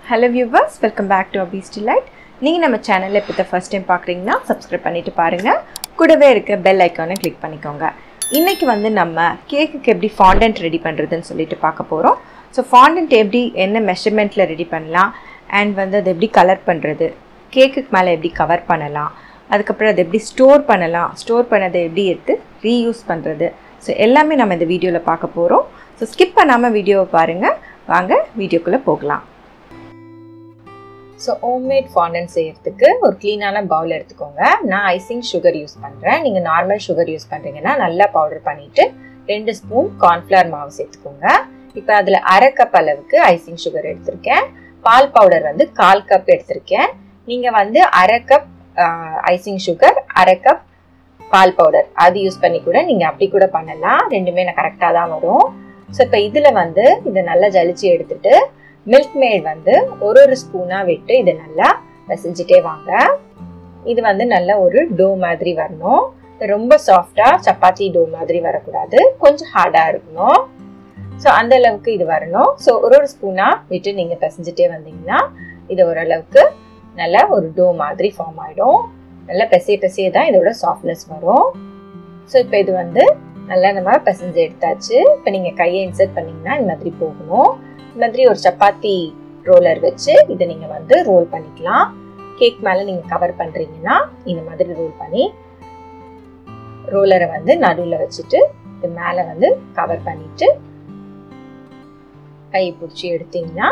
Hello viewers, welcome back to Abhi's Delight. நீங்க நம்ம சேனல்ல இப்ப the first time பார்க்கறீங்கன்னா subscribe பண்ணிட்டு பாருங்க. கூடவே இருக்க bell icon-ஐ click பண்ணிக்கோங்க. இன்னைக்கு வந்து நம்ம கேக்குக்கு எப்படி fondant ரெடி பண்றதுன்னு சொல்லிட்டு பார்க்க போறோம். So fondant எப்படி என்ன மெஷர்மென்ட்ல ரெடி பண்ணலாம் and வந்து அது எப்படி கலர் பண்றது, கேக்குக்கு மேல எப்படி கவர் பண்ணலாம், அதுக்கு அப்புறம் அது எப்படி ஸ்டோர் பண்ணலாம், ஸ்டோர் பண்ணதை எப்படி எடுத்து ரீயூஸ் பண்றது. So எல்லாமே நம்ம இந்த வீடியோல பார்க்க போறோம். So skip பண்ணாம வீடியோவை பாருங்க. வாங்க வீடியோக்குள்ள போகலாம். So homemade fondant செய்யறதுக்கு ஒரு க்ளீனான பவுல் எடுத்துக்கோங்க. நான் ஐசிங் சுகர் யூஸ் பண்றேன். நீங்க நார்மல் சுகர் யூஸ் பண்றீங்கன்னா நல்லா பவுடர் பண்ணிட்டு 2 ஸ்பூன் கார்ன்ஃப்ளவர் மாவு சேர்த்துக்கோங்க. இப்போ அதுல 1/2 கப் அளவுக்கு ஐசிங் சுகர் எடுத்திருக்கேன். பால் பவுடர் வந்து 1/4 கப் எடுத்திருக்கேன். நீங்க வந்து 1/2 கப் ஐசிங் சுகர் 1/2 கப் பால் பவுடர் அது யூஸ் பண்ணி கூட நீங்க அப்படி கூட பண்ணலாம். ரெண்டுமே கரெக்டா தான் வரும். ஸோ இப்போ இதுல வந்து இதை நல்லா ஜலிச்சு எடுத்துட்டு மில்க் மேட் வந்து ஒரு ஸ்பூனா விட்டு இதை நல்லா பிசைஞ்சிட்டே வாங்க. இது வந்து நல்ல ஒரு டோ மாதிரி வரணும். ரொம்ப சாஃப்டா சப்பாத்தி டோ மாதிரி வரக்கூடாது, கொஞ்சம் ஹார்டா இருக்கணும். ஸோ அந்த அளவுக்கு இது வரணும். ஸோ ஒரு ஸ்பூனா விட்டு நீங்க பிசைஞ்சிட்டே வந்தீங்கன்னா இது ஓரளவுக்கு நல்ல ஒரு டோ மாதிரி ஃபார்ம் ஆயிடும். நல்லா பிசைய தான் இதோட சாஃப்ட்னஸ் வரும். ஸோ இப்போ இது வந்து நல்லா நம்ம பிசைஞ்சு எடுத்தாச்சு. இப்போ நீங்க கையை இன்சர்ட் பண்ணீங்கன்னா இந்த மாதிரி போகணும். இந்த மாதிரி ஒரு சப்பாத்தி ரோலர் வச்சு இதை நீங்க வந்து ரோல் பண்ணிக்கலாம். கேக் மேல நீங்க கவர் பண்றீங்கன்னா இந்த மாதிரி ரோல் பண்ணி ரோலரை வந்து நடுவுல வச்சுட்டு இது மேல வந்து கவர் பண்ணிட்டு கை பிடிச்சி எடுத்தீங்கன்னா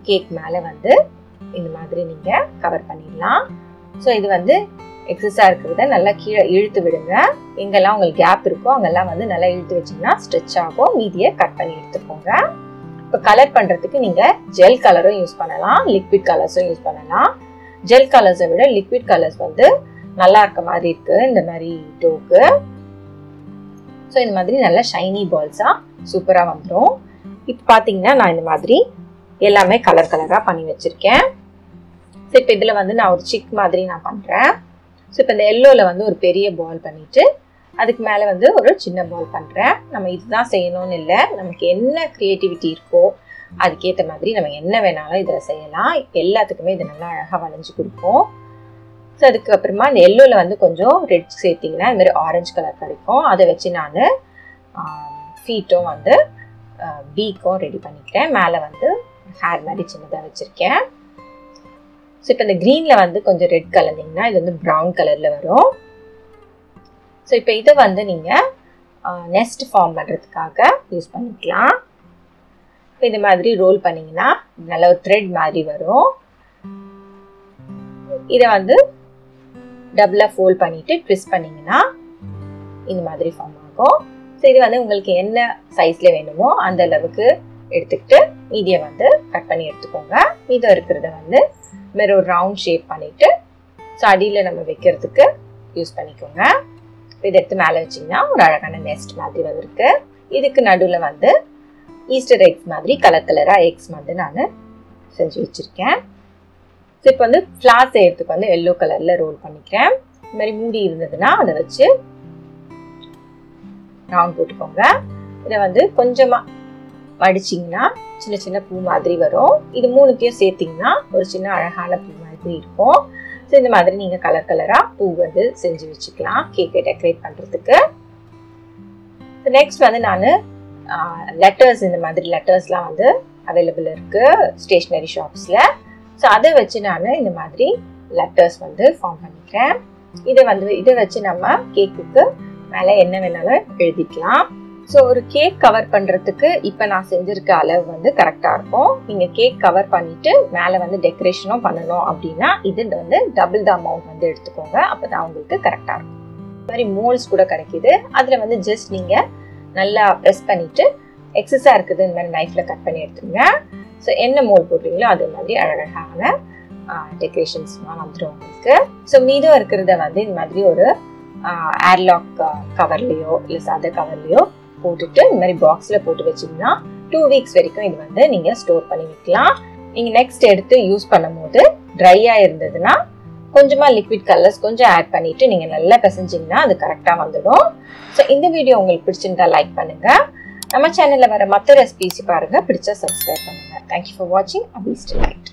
கேக் மேல வந்து இந்த மாதிரி நீங்க கவர் பண்ணிடலாம். ஸோ இது வந்து எக்ஸஸா இருக்கிறத நல்லா கீழே இழுத்து விடுங்க. எங்கெல்லாம் உங்களுக்கு கேப் இருக்கோ அங்கெல்லாம் வந்து நல்லா இழுத்து வச்சீங்கன்னா ஸ்ட்ரெச் ஆகும். மீதியை கட் பண்ணி எடுத்துக்கோங்க. இப்போ கலர் பண்றதுக்கு நீங்க ஜெல் கலரும் யூஸ் பண்ணலாம், லிக்விட் கலர்ஸும் யூஸ் பண்ணலாம். ஜெல் கலர்ஸை விட லிக்விட் கலர்ஸ் வந்து நல்லா இருக்க மாதிரி இருக்கு இந்த மாதிரி டோக்கு. ஸோ இந்த மாதிரி நல்லா ஷைனி பால்ஸா சூப்பரா வந்துடும். இப்போ பாத்தீங்கன்னா நான் இந்த மாதிரி எல்லாமே கலர் கலரா பண்ணி வச்சிருக்கேன். ஸோ இப்போ இதுல வந்து நான் ஒரு சிக் மாதிரி நான் பண்றேன். ஸோ இப்போ இந்த எல்லோல வந்து ஒரு பெரிய பால் பண்ணிட்டு அதுக்கு மேலே வந்து ஒரு சின்ன பால் பண்ணுறேன். நம்ம இதுதான் செய்யணும்னு இல்லை, நமக்கு என்ன க்ரியேட்டிவிட்டி இருக்கோ அதுக்கேற்ற மாதிரி நம்ம என்ன வேணாலும் இதில் செய்யலாம். எல்லாத்துக்குமே இது நல்லா அழகாக வளைஞ்சு கொடுக்கும். ஸோ அதுக்கப்புறமா இந்த எல்லோவில் வந்து கொஞ்சம் ரெட் சேர்த்திங்கன்னா இந்த மாதிரி ஆரஞ்சு கலர் கிடைக்கும். அதை வச்சு நான் ஃபீட்டும் வந்து பீக்கும் ரெடி பண்ணிக்கிறேன். மேலே வந்து ஹேர் மாதிரி சின்னதாக வச்சுருக்கேன். ஸோ இப்போ இந்த க்ரீனில் வந்து கொஞ்சம் ரெட் கலந்தீங்கன்னா இது வந்து ப்ரௌன் கலரில் வரும். ஸோ இப்போ இதை வந்து நீங்கள் நெஸ்ட் ஃபார்ம் பண்ணுறதுக்காக யூஸ் பண்ணிக்கலாம். இப்போ இது மாதிரி ரோல் பண்ணிங்கன்னா நல்ல ஒரு த்ரெட் மாதிரி வரும். இதை வந்து டபுளாக ஃபோல்ட் பண்ணிவிட்டு ட்விஸ்ட் பண்ணிங்கன்னா இந்த மாதிரி ஃபார்ம் ஆகும். ஸோ இது வந்து உங்களுக்கு என்ன சைஸில் வேணுமோ அந்த அளவுக்கு எடுத்துக்கிட்டு மீதியை வந்து கட் பண்ணி எடுத்துக்கோங்க. மீதம் இருக்கிறத வந்து வேற ஒரு ரவுண்ட் ஷேப் பண்ணிவிட்டு ஸோ அடியில் நம்ம வைக்கிறதுக்கு யூஸ் பண்ணிக்கோங்க. இதை எடுத்து மேலே வச்சிங்கன்னா ஒரு அழகான நெஸ்ட் மாதிரி வந்துருக்கு. இதுக்கு நடுவில் வந்து ஈஸ்டர் எக்ஸ் மாதிரி கலர் கலராக எக்ஸ் வந்து நான் செஞ்சு வச்சுருக்கேன். ஸோ இப்போ வந்து ஃப்ளார் செய்யறதுக்கு வந்து எல்லோ கலரில் ரோல் பண்ணிக்கிறேன். இந்த மாதிரி மூடி இருந்ததுன்னா அதை வச்சு ரவுண்ட் போட்டுக்கோங்க. இதை வந்து கொஞ்சமாக மடிச்சிங்கன்னா சின்ன சின்ன பூ மாதிரி வரும். இது மூணுத்தையும் சேர்த்திங்கன்னா ஒரு சின்ன அழகான பூ மாதிரி இருக்கும். ஸோ இந்த மாதிரி நீங்கள் கலர் கலராக பூ வந்து செஞ்சு வச்சுக்கலாம் கேக்கை டெக்கரேட் பண்ணுறதுக்கு. ஸோ நெக்ஸ்ட் வந்து நான் லெட்டர்ஸ், இந்த மாதிரி லெட்டர்ஸ்லாம் வந்து அவைலபிள் இருக்குது ஸ்டேஷ்னரி ஷாப்ஸில். ஸோ அதை வச்சு நான் இந்த மாதிரி லெட்டர்ஸ் வந்து ஃபார்ம் பண்ணிக்கிறேன். இதை வச்சு நம்ம கேக்குக்கு மேலே என்ன வேணாலும் எழுதிக்கலாம். ஸோ ஒரு கேக் கவர் பண்ணுறதுக்கு இப்போ நான் செஞ்சுருக்க அளவு வந்து கரெக்டாக இருக்கும். நீங்கள் கேக் கவர் பண்ணிவிட்டு மேலே வந்து டெக்கரேஷனும் பண்ணணும் அப்படின்னா இது வந்து டபுள் த அமௌண்ட் வந்து எடுத்துக்கோங்க. அப்போ தான் உங்களுக்கு கரெக்டாக இருக்கும். இந்த மாதிரி மோல்ஸ் கூட கிடைக்கிது. அதில் வந்து ஜஸ்ட் நீங்கள் நல்லா ப்ரெஸ் பண்ணிவிட்டு எக்ஸஸாக இருக்குது இந்த மாதிரி நைஃப்பில் கட் பண்ணி எடுத்துருங்க. ஸோ என்ன மோல் போடுறீங்களோ அதே மாதிரி அழகான டெக்கரேஷன்ஸ்லாம் வந்துடும் உங்களுக்கு. ஸோ மீதம் இருக்கிறத வந்து இந்த மாதிரி ஒரு ஏர்லாக் கவர்லேயோ இல்லை சாதா கவர்லேயோ போட்டுட்டு இந்த மாதிரி பாக்ஸ்ல போட்டு வச்சீங்கன்னா 2 வீக்ஸ் வரைக்கும் இது வந்து நீங்க ஸ்டோர் பண்ணி வைக்கலாம். நீங்க நெக்ஸ்ட் எடுத்து யூஸ் பண்ணும்போது ட்ரையா இருந்ததுன்னா கொஞ்சமா லிக்விட் கலர்ஸ் கொஞ்சம் ஆட் பண்ணிட்டு நீங்க நல்லா பிசைஞ்சிங்கன்னா அது கரெக்டா வந்துடும். ஸோ இந்த வீடியோ உங்களுக்கு பிடிச்சிருந்தா லைக் பண்ணுங்க. நம்ம சேனல்ல வர மற்ற ரெசிபிஸ் பாருங்க, பிடிச்சா சப்ஸ்கிரைப் பண்ணுங்க. Thank you for watching Abhi's Delight.